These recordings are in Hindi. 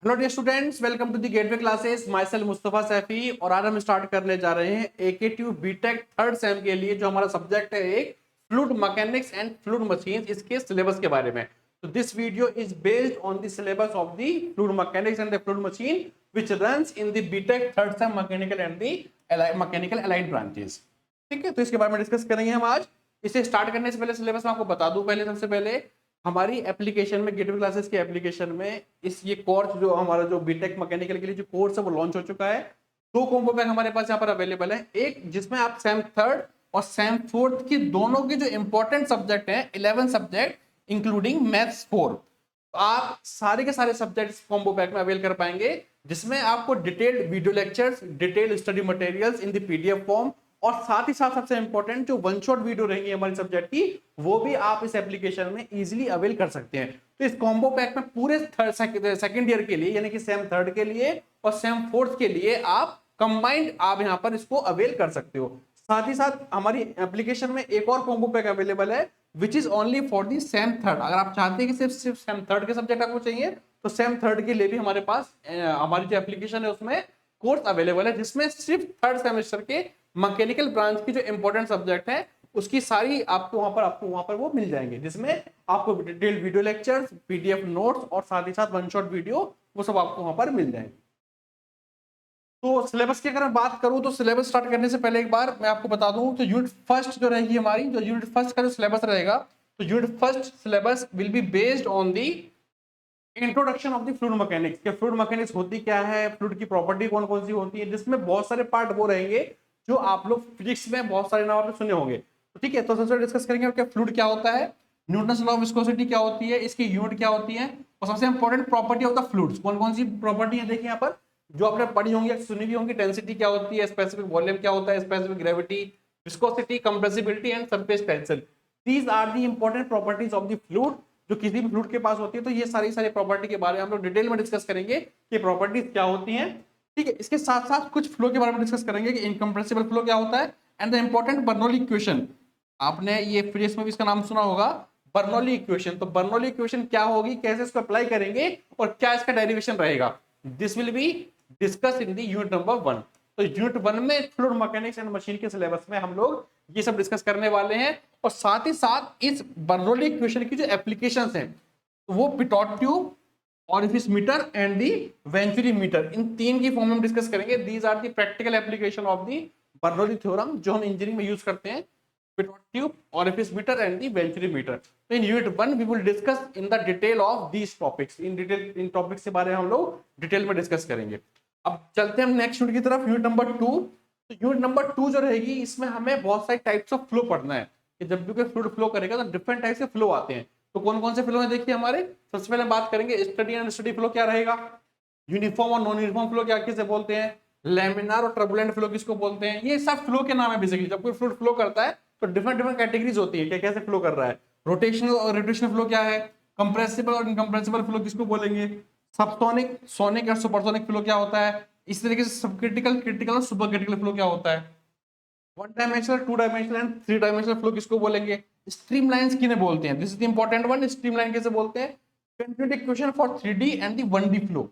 Hello dear students, welcome to the gateway classes. Myself Mustafa Saifi और आज हम स्टार्ट करने जा रहे हैं एके बीटेक थर्ड सेम के लिए जो हमारा सब्जेक्ट है एक fluid mechanics and fluid machines, इसके सिलेबस के बारे में। तो this video is based on the syllabus of the fluid mechanics and the fluid machine which runs in the BTech third sem mechanical and the mechanical allied branches. ठीक है, तो इसके बारे में डिस्कस करेंगे हम आज। इसे स्टार्ट करने से पहले सिलेबस मैं आपको बता दूं। पहले सबसे पहले हमारी एप्लीकेशन में, गेटवे क्लासेस की एप्लीकेशन में इस ये कोर्स जो हमारा जो बीटेक मैकेनिकल के लिए जो कोर्स है वो लॉन्च हो चुका है। दो कॉम्बो पैक हमारे पास यहाँ पर अवेलेबल है। एक जिसमें आप सेम थर्ड और सेम फोर्थ की दोनों के जो इंपॉर्टेंट सब्जेक्ट हैं 11 सब्जेक्ट इंक्लूडिंग मैथ्स 4, तो आप सारे के सारे सब्जेक्ट्स कॉम्बो पैक में अवेल कर पाएंगे, जिसमें आपको detailed video lectures, detailed study materials in the PDF form और साथ ही साथ सबसे इंपॉर्टेंट जो वन शॉट वीडियो रहेंगी हमारे सब्जेक्ट की, वो भी आप इस एप्लीकेशन में इजीली अवेल कर सकते हैं। तो इस कॉम्बो पैक में पूरे सेकंड ईयर के लिए यानी कि सेम थर्ड के लिए और सेम फोर्थ के लिए आप कंबाइंड आप यहां पर इसको अवेल कर सकते हो। साथ ही साथ हमारी एप्लीकेशन में एक और कॉम्बो पैक अवेलेबल है which is only for the same third. अगर आप चाहते हैं कि सिर्फ सेम थर्ड के सब्जेक्ट आपको चाहिए तो सेम थर्ड के लिए भी हमारे पास हमारी जो एप्लीकेशन है उसमें कोर्स अवेलेबल है, जिसमें सिर्फ थर्ड सेमेस्टर के मैकेनिकल ब्रांच की जो इंपॉर्टेंट सब्जेक्ट है उसकी सारी आपको वहां पर वो मिल जाएंगे, जिसमें आपको detailed video lectures, PDF notes और साथ ही साथ वन शॉट वीडियो वो सब आपको वहां पर मिल जाएंगे। तो सिलेबस की अगर मैं बात करूं तो सिलेबस स्टार्ट करने से पहले एक बार मैं आपको बता दूं तो यूनिट फर्स्ट जो रहेगी हमारी, जो यूनिट फर्स्ट का जो सिलेबस रहेगा, तो unit first syllabus will be based on the introduction of the fluid mechanics. के फ्लूइड मैकेनिक्स होती क्या है, फ्लूइड की प्रॉपर्टी कौन कौन सी होती है, जिसमें बहुत सारे पार्ट वो रहेंगे जो आप लोग फिजिक्स में बहुत सारे नाम आपने सुने होंगे। तो ठीक है, तो सबसे डिस्कस करेंगे कि फ्लूइड क्या होता है, न्यूटन्स लॉ ऑफ विस्कोसिटी क्या होती है, इसकी यूनिट क्या होती है और सबसे important property of the fluids कौन कौन सी प्रॉपर्टी है। देखिए यहाँ पर जो आपने पढ़ी होंगी, सुनी भी होंगी, डेंसिटी क्या होती है, स्पेसिफिक वॉल्यूम क्या होता है, specific gravity, viscosity, compressibility and surface tension. These are the important properties of the fluid जो किसी भी फ्लूइड के पास होती है। तो ये सारी सारी प्रॉपर्टी के बारे में हम लोग डिटेल में डिस्कस करेंगे कि प्रॉपर्टीज क्या होती हैं। ठीक है, इसके साथ साथ कुछ फ्लो के बारे में डिस्कस करेंगे कि इनकम्प्रेसिबल फ्लो क्या होता है and the important Bernoulli equation. आपने ये फिजिक्स में भी इसका नाम सुना होगा, बर्नौली इक्वेशन। तो बर्नौली इक्वेशन क्या होगी, कैसे इसको अप्लाई करेंगे और क्या इसका डेरिवेशन रहेगा, this will be discuss in the unit number 1। तो यूनिट 1 में फ्लूइड मैकेनिक्स एंड मशीन के सिलेबस में हम लोग ये सब डिस्कस करने वाले हैं और साथ ही साथ इस बर्नौली इक्वेशन की जो एप्लीकेशंस हैं वो pitot tube, orifice meter and the venturi meter, इन तीन की फॉर्म में डिस्कस करेंगे। These are the practical application of the Bernoulli theorem जो हम इंजीनियरिंग में यूज करते हैं, pitot tube, orifice meter and the venturi meter. तो इन unit 1 we will discuss in the detail of these topics. In detail इन टॉपिक्स के बारे में हम लोग डिटेल में डिस्कस करेंगे। अब चलते हैं हम नेक्स्ट यूनिट की तरफ, यूनिट नंबर 2। तो यूनिट नंबर 2 जो रहेगी इसमें हमें बहुत सारे टाइप्स ऑफ फ्लो पढ़ना है कि जब भी कोई फ्लूइड फ्लो करेगा तो डिफरेंट टाइप के फ्लो आते हैं। तो कौन कौन से फ्लो हैं देखिए हमारे। सबसे पहले बात करेंगे स्टडी एंड स्टडी फ्लो क्या रहेगा, यूनिफॉर्म और नॉन यूनिफॉर्म फ्लो क्या किसे बोलते हैं, लैमिनार और टर्बुलेंट फ्लो किसको बोलते हैं। ये सब फ्लो के नाम है बेसिकली। जब कोई फ्लूइड फ्लो करता है तो डिफरेंट डिफरेंट कैटेगरीज होती है कि कैसे फ्लो कर रहा है। रोटेशनल और रोटेशनल फ्लो क्या है, कंप्रेसिबल और इनकंप्रेसिबल फ्लो किसको बोलेंगे, सबसोनिक, सोनिक और सुपरसोनिक फ्लो क्या होता है। इस तरीके से सब क्रिटिकल, क्रिटिकल और सुपर क्रिटिकल फ्लो क्या होता है। One dimensional, two dimensional and three dimensional flow किसको बोलेंगे, स्ट्रीमलाइंस किन्हें बोलते हैं। This is the important one, streamline कैसे बोलते हैं, continuity equation for 3D and the 1D flow.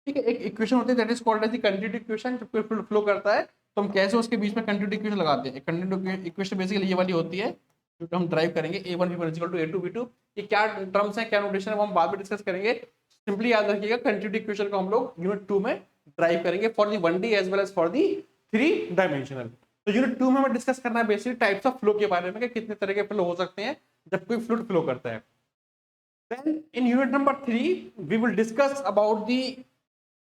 ठीक है, एक इक्वेशन होती है that is called as the continuity equation. जब कोई फ्लूइड फ्लो करता है तो हम कैसे उसके बीच में कंटिन्यूटी इक्वेशन लगाते हैं। कंटिन्यूटी इक्वेशन बेसिकली ये वाली होती है जो हम ड्राइव करेंगे, a1 v1 equal to a2 v2। ये क्या टर्म्स हैं, क्या नोटेशन है, वो हम बाद में डिस्कस करेंगे। सिंपली याद रखिएगा कंटिन्यूटी इक्वेशन को हम लोग यूनिट 2 में ड्राइव करेंगे for the 1D as well as for the 3 dimensional. तो यूनिट 2 में हमें डिस्कस करना है बेसिक टाइप्स ऑफ फ्लो के बारे में कि कितने तरह के फ्लो हो सकते हैं जब कोई फ्लूइड फ्लो करता है। Then in unit number 3 we will discuss about the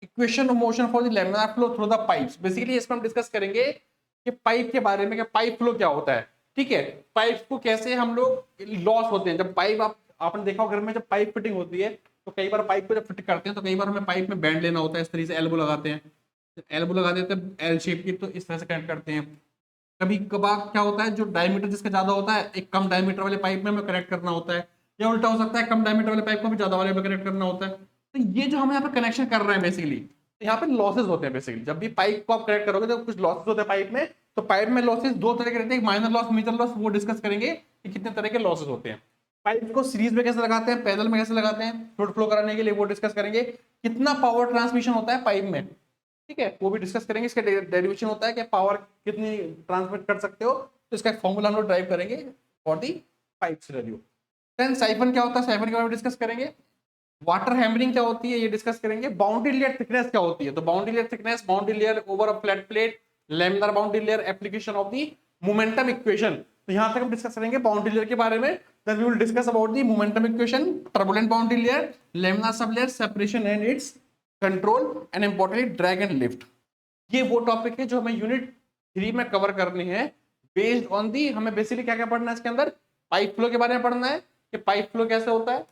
equation of motion for the laminar flow through the pipes। Basically इसमें हम डिस्कस करेंगे कि पाइप के बारे में कि पाइप फ्लो क्या होता है। ठीक है, पाइप को कैसे हम लोग लॉस होते हैं जब पाइप आपने देखा घर में जब पाइप फिटिंग होती है तो कई बार पाइप को जब फिट करते हैं तो कई बार हमें पाइप में बैंड लेना होता है। इस तरीके से एल्बो लगाते हैं, एल्बो लगा देते हैं एल शेप की, तो इस तरह से कनेक्ट करते हैं। कभी कभार क्या होता है जो डायमीटर जिसका ज्यादा होता है एक कम डायमीटर वाले पाइप में हमें कनेक्ट करना होता है, या उल्टा हो सकता है कम डायमीटर वाले पाइप को भी ज्यादा वाले में कनेक्ट करना होता है। तो ये जो हम यहाँ पे कनेक्शन कर रहे हैं बेसिकली, तो यहाँ पे लॉसेस होते हैं। बेसिकली जब भी पाइप को आप कनेक्ट करोगे तो कुछ लॉसेस होते हैं पाइप में। तो पाइप में लॉसेस दो तरह के रहते हैं, माइनर लॉस, मेजर लॉस, वो डिस्कस करेंगे कि कितने तरह के लॉसेस होते हैं। पाइप को सीरीज में कैसे लगाते हैं, पैरेलल में कैसे लगाते हैं, फ्लूइड फ्लो कराने के लिए वो डिस्कस करेंगे। कितना पावर ट्रांसमिशन होता है पाइप में, ठीक है, वो भी डिस्कस करेंगे। इसका डेरिवेशन होता है कि पावर कितनी ट्रांसमिट कर सकते हो, तो इसका फॉर्मूला हम लोग ड्राइव करेंगे for the pipe scenario. Then siphon क्या होता है, साइफन के बारे में डिस्कस करेंगे। वाटर हैमरिंग क्या होती है ये डिस्कस करेंगे। बाउंड्री लेयर थिकनेस क्या होती है, तो boundary layer thickness, boundary layer over a flat plate, laminar boundary layer, application of the momentum equation. तो यहां तक हम डिस्कस करेंगे बाउंड्री लेयर के बारे में। Then we will discuss about the momentum equation, turbulent boundary layer, laminar sub layer, separation and its control, and importantly drag and lift. ये वो टॉपिक है जो हमें यूनिट 3 में कवर करनी है। बेस्ड ऑन दी हमें बेसिकली क्या क्या पढ़ना है इसके अंदर, पाइप फ्लो के बारे में पढ़ना है कि पाइप फ्लो कैसे होता है,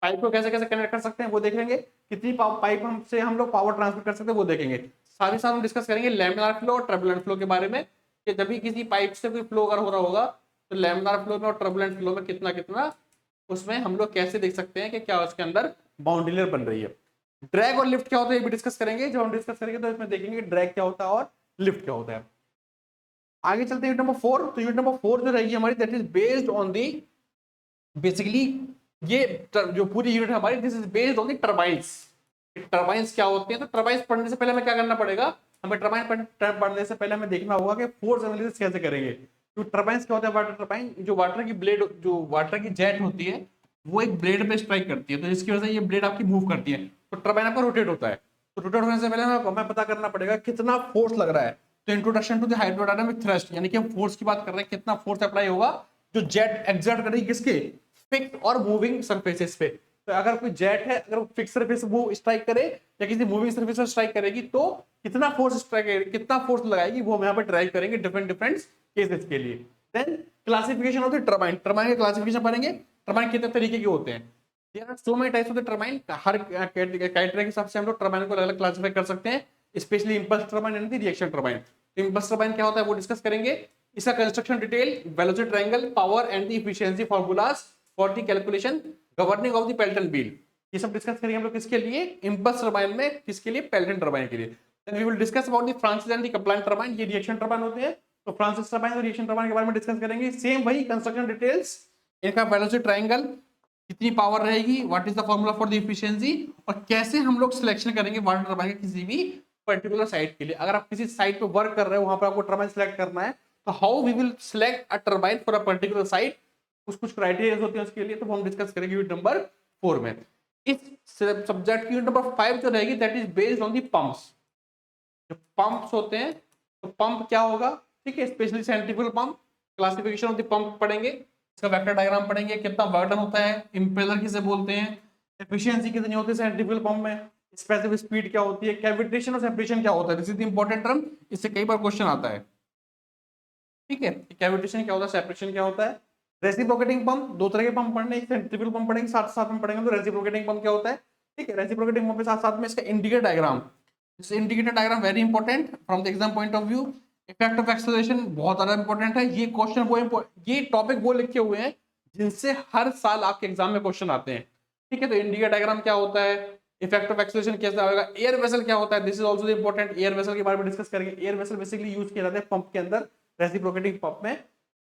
पाइप को कैसे कैसे कनेक्ट कर सकते हैं वो देखेंगे, कितनी पाइप से हम लोग पावर ट्रांसफर कर सकते हैं वो देखेंगे। साथ ही साथ हम डिस्कस करेंगे लैमिनार फ्लो और टर्बुलेंट फ्लो के बारे में, कि जब भी किसी पाइप से कोई फ्लो अगर हो रहा होगा तो लैमिनार फ्लो में और टर्बुलेंट फ्लो में कितना कितना, उसमें हम लोग कैसे देख सकते हैं कि क्या उसके अंदर बाउंड्री लेयर बन रही है। ड्रैग और लिफ्ट क्या होता है ये भी डिस्कस करेंगे। जब हम डिस्कस करेंगे तो इसमें देखेंगे ड्रैग क्या होता है और लिफ्ट क्या होता है। आगे चलते हैं यूनिट नंबर 4। तो यूनिट नंबर 4 जो रहेगी हमारी, that is based on the, basically ये जो पूरी यूनिट है हमारी, this is based on the turbines. Turbines क्या होते हैं, तो टर्बाइंस पढ़ने से पहले हमें क्या करना पड़ेगा, हमें टर्बाइन पढ़ने से पहले हमें देखना होगा कि फोर्स एनालिसिस कैसे करेंगे। तो टर्बाइंस क्या होता है, वाटर टर्बाइन, जो वाटर की ब्लेड, जो वाटर की जेट होती है वो एक ब्लेड पे स्ट्राइक करती है, तो इसकी वजह से ये ब्लेड आपकी मूव करती है, तो टर्बाइन आपका रोटेट होता है। तो रोटेट होने से पहले हमें पता करना पड़ेगा कितना फोर्स लग रहा है। तो introduction to the hydrodynamic thrust, यानी कि हम फोर्स की बात कर रहे हैं, कितना फोर्स अप्लाई होगा जो जेट एक्सर्ट करेगी किसके, फिक्स और मूविंग सरफेसेस पे। तो अगर कोई जेट है, अगर फिक्स सरफेस वो स्ट्राइक करे या किसी मूविंग सरफेस पर स्ट्राइक करेगी तो कितना फोर्स स्ट्राइक करेगी, कितना फोर्स लगाएगी, वो हम यहाँ पर ड्राइव करेंगे डिफरेंट डिफरेंट केसेस के लिए। Then classification of the turbine, turbine के क्लासिफिकेशन पढ़ेंगे। टर्बाइन कितने तरीके के होते हैं, there are so many types of the turbine. हर कैटेगरी के हिसाब से हम लोग टर्बाइन को अलग अलग क्लासिफाई कर सकते हैं, specially impulse turbine and reaction turbine. तो इंपल्स टर्बाइन क्या होता है वो डिस्कस करेंगे। इसका construction detail, velocity triangle, power and the efficiency formulas for the calculation, governing of the Pelton wheel, ये सब डिस्कस करेंगे हम लोग किसके लिए, इंपल्स टर्बाइन में, किसके लिए, पेल्टन टर्बाइन के लिए। Then we will discuss about the Francis and the Kaplan turbine, ये रिएक्शन टर्बाइन होते हैं। तो फ्रांसिस टर्बाइन और रिएक्शन टर्बाइन के बारे में डिस्कस करेंगे। सेम वही कंस्ट्रक्शन डिटेल्स, इनका वेलोसिटी ट्रायंगल, कितनी पावर रहेगी, what is the formula for the efficiency, और कैसे हम लोग सिलेक्शन करेंगे वाटर टर्बाइन के किसी भी पर्टिकुलर साइट के लिए। अगर आप किसी साइट पे वर्क कर रहे हो, वहां पर आपको टर्बाइन सेलेक्ट करना है, तो how we will select a turbine for a particular site, कुछ क्राइटेरिया होते हैं उसके लिए, तो हम डिस्कस करेंगे यूनिट नंबर 4 में। इस सब्जेक्ट की यूनिट नंबर 5 जो रहेगी, that is based on the pumps. जो पंप्स होते हैं, तो पंप क्या होगा, ठीक है, specially centrifugal pump, classification of the pump पढ़ेंगे, इसका वेक्टर डायग्राम पढ़ेंगे, कितना बर्डन होता है, इंपेलर किसे बोलते हैं, एफिशिएंसी कितनी होती है सेंट्रीफ्यूगल पंप में, स्पेसिफिक स्पीड क्या होती है, कैविटेशन और सेपरेशन क्या होता है, this is the important term, इससे कई बार क्वेश्चन आता है, ठीक है। कैविटेशन क्या होता है, सेपरेशन क्या होता है। रेसिप्रोकेटिंग पंप, दो तरह के पंप पढ़ने, एक सेंट्रीफ्यूगल पंप पढ़ेंगे, साथ साथ में पढ़ेंगे तो रेसिप्रोकेटिंग पंप क्या होता है, ठीक है। रेसिप्रोकेटिंग पंप के साथ साथ में इसका indicator diagram, this indicator diagram very important from the exam point of view. Effect of acceleration बहुत ज्यादा इंपॉर्टेंट है, ये क्वेश्चन वो ये टॉपिक वो लिखे हुए हैं जिनसे हर साल आपके एग्जाम में क्वेश्चन आते हैं, ठीक है। तो इंडिकेटर डायग्राम क्या होता है, इफेक्ट ऑफ एक्सेलरेशन कैसे आएगा, एयर वेसल क्या होता है, this is also important, air vessel के बारे में डिस्कस करेंगे। एयर वेसल बेसिकली यूज किया जाता है पंप के अंदर, रेसिप्रोकेटिंग पंप में,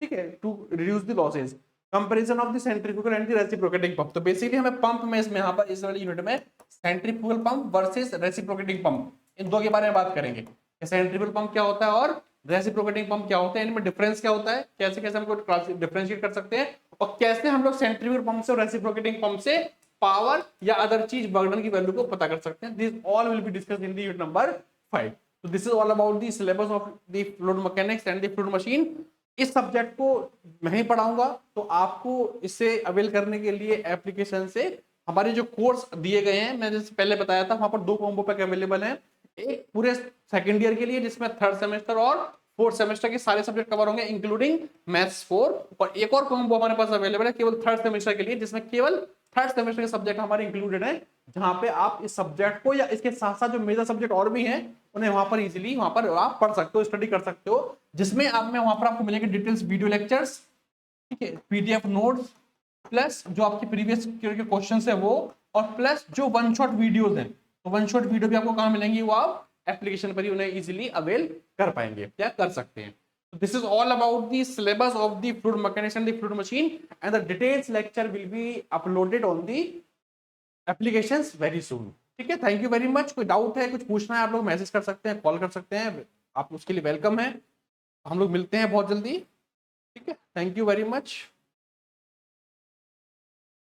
ठीक है, to reduce the losses. Comparison of the centrifugal and the reciprocating pump, तो बेसिकली हमें पंप में इसमें यहाँ पर इस वाली यूनिट में centrifugal pump versus reciprocating pump, इन दो के बारे में बात करेंगे। सेंट्रीफ्यूगल पंप क्या होता है और रेसिप्रोकेटिंग पंप क्या होता है, इनमें डिफरेंस क्या होता है, कैसे कैसे हमको डिफरेंशिएट कर सकते हैं, और कैसे हम लोग सेंट्रीफ्यूगल पंप से और रेसिप्रोकेटिंग पंप से पावर या अदर चीज बर्डन की वैल्यू को पता कर सकते हैं। This all will be discussed in the unit number 5। तो this is all about the syllabus of the fluid mechanics and the fluid machine. इस सब्जेक्ट को मैं ही पढ़ाऊंगा, तो आपको इससे अवेल करने के लिए एप्लीकेशन से हमारे जो कोर्स दिए गए हैं, मैंने जैसे पहले बताया था, वहां पर 2 कॉम्बो पैक अवेलेबल हैं। एक पूरे सेकंड ईयर के लिए जिसमें 3rd सेमेस्टर और 4th सेमेस्टर के सारे सब्जेक्ट कवर होंगे इंक्लूडिंग मैथ्स 4, और एक और कॉम्बो हमारे पास अवेलेबल है केवल 3rd सेमेस्टर के लिए, जिसमें केवल 3rd सेमेस्टर के सब्जेक्ट हमारे इंक्लूडेड हैं, जहां पे आप इस सब्जेक्ट को या इसके साथ साथ जो मेजर सब्जेक्ट और भी हैं उन्हें वहां पर इजीली वहां पर आप पढ़ सकते हो, स्टडी कर सकते हो, जिसमें आप में वहां पर आपको मिलेंगे डिटेल्स वीडियो लेक्चर्स, ठीक है, पीडीएफ नोट्स, प्लस जो आपके प्रीवियस के क्वेश्चंस है वो, और प्लस जो वन शॉट वीडियोस हैं, तो वन शॉट वीडियो भी आपको कहां मिलेंगी, वो आप एप्लीकेशन पर ही उन्हें इजीली अवेल कर पाएंगे, क्या कर सकते हैं। This is all about the syllabus of the fluid mechanics and the fluid machine, and the details lecture will be uploaded on the applications very soon. ठीक है, थैंक यू वेरी मच। कोई डाउट है, कुछ पूछना है, आप लोग मैसेज कर सकते हैं, कॉल कर सकते हैं, आप उसके लिए वेलकम है। हम लोग मिलते हैं बहुत जल्दी। ठीक है, थैंक यू वेरी मच।